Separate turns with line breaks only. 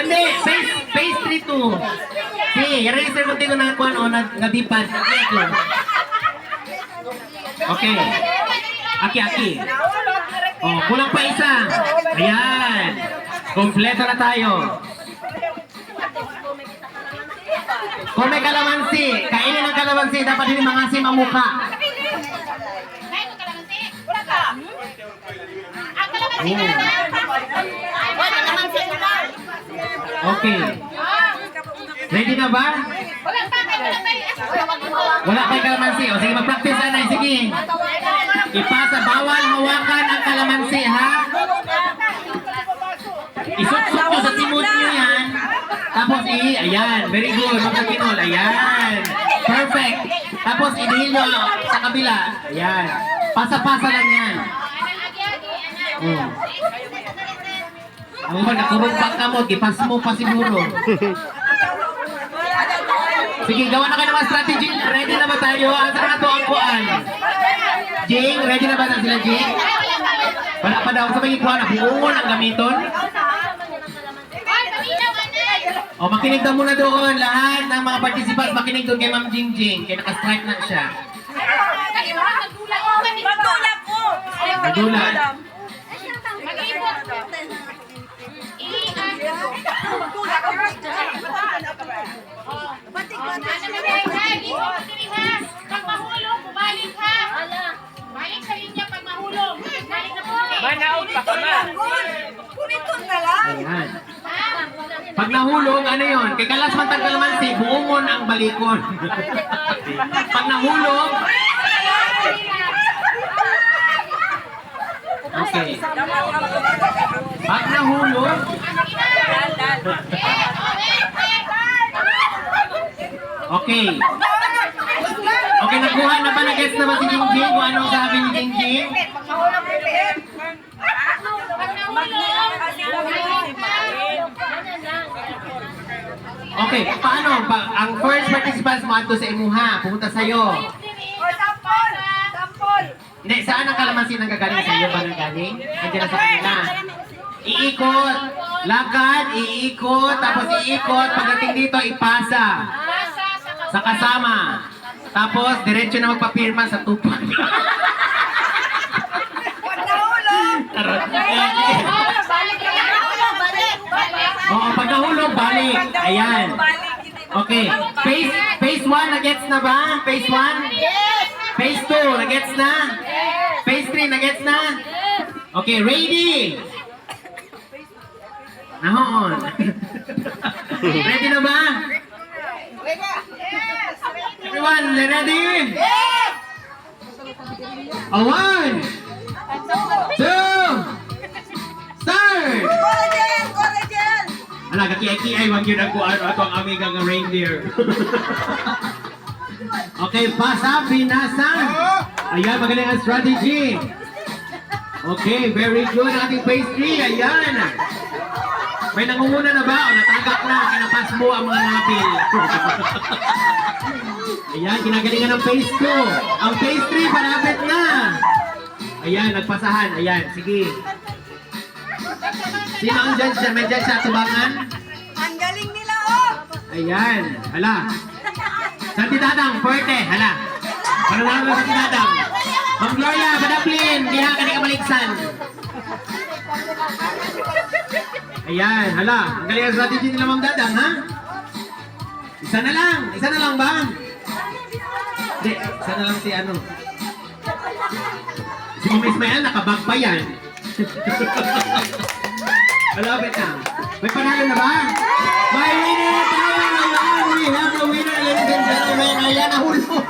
Hindi, pastry 2. Si, register ko tingin na kuan o nadipan. Okay. Aki. Oh, kulang pa isa. Ayan. Kompleto na tayo. Kung may kalamansi, kainin ng kalamansi, dapat hindi mangasim ang mukha. Okay. Ready na ba? Wala pa kalamansi. O sige, mag-practice na. Sige. Ipasa, bawal hawakan ang kalamansi, ha? Isuksok mo sa timot niyo yan. Tapos ayan. Very good. Magkakinol. Ayan. Perfect. Tapos idihil nyo sa kabila. Ayan. Pasa-pasa lang yan. Ang nakurumpak ka mo. Ipas mo pa siguro. Sige, gawa na kayo ng mga strategy. Ready na ba tayo? Asa na ito ang kuan? Jing, ready na ba na sila, Jing? Wala pa daw sa mga kuan. Buungon ang gamiton. O, makinig na muna doon. Lahat ng mga participants, makinig doon kay Ma'am Jingjing. Kaya nakastrike na siya.
Magulat ko!
Magulat.
Pag mahulog, bumalik ha. Balik sa linya pag mahulog. Balik na po.
Manaog pa ka na. Puniton na lang.
Ayan. Pag nahulog, ano yun? Kay kalas man tang kalamansi, buumon ang balikon. Pag nahulog, okay. Pag nahulog, okay. Okay, nakuha na ba? Nag-guess na ba si Jingjing kung anong sabi ni Jingjing? Okay, paano? Ang first participants mo ato sa imuha, pumunta sa'yo. Hindi, saan ang kalamansi nang gagaling sa iyo ba nang galing? Nandiyan na sa kanila. Iikot, lakad, iikot, tapos iikot, pagdating dito, ipasa. Sa kasama. Tapos, diretso na magpapirma sa tupan. Oo, pag nahulog, balik. Ayan. Okay. Phase 1, nagets na ba? Phase 1? Phase 2, nagets na? Phase 3, nagets na? Okay, ready? Nahoon. Ready na ba? Everyone, ready? A 1, 2, start! Ala, kaki-aki-ay, wag yun ako ato ang amiga ng reindeer. Okay, pasa, binasan. Ayan, magaling ang strategy. Okay, very good ang ating phase 3. Ayan. May nangunguna na ba? O natagak na, kinapas mo ang mga napil. Ayan, kinagalingan ng phase 2. Ang phase 3, malapit na. Ayan, nagpasahan. Ayan, sige. Sino ang judge siya? May judge siya, tubangan?
Ang galing nila, oh!
Ayan, hala. Santi Dadang, forte, hala. Panungan mo Santi Dadang. Ma'am Gloria, Badaplin, diha ka di ka maliksan. Ayan, hala. Ang galing ang strategy nila Ma'am Dadang, ha? Isa na lang ba? Hindi, isa na lang si ano. Si Ma'am Ismael, nakabag pa yan. Malapit na. May panalo na ba? May winner na tayo! We have a winner, ladies and gentlemen. Ayan, nahulog.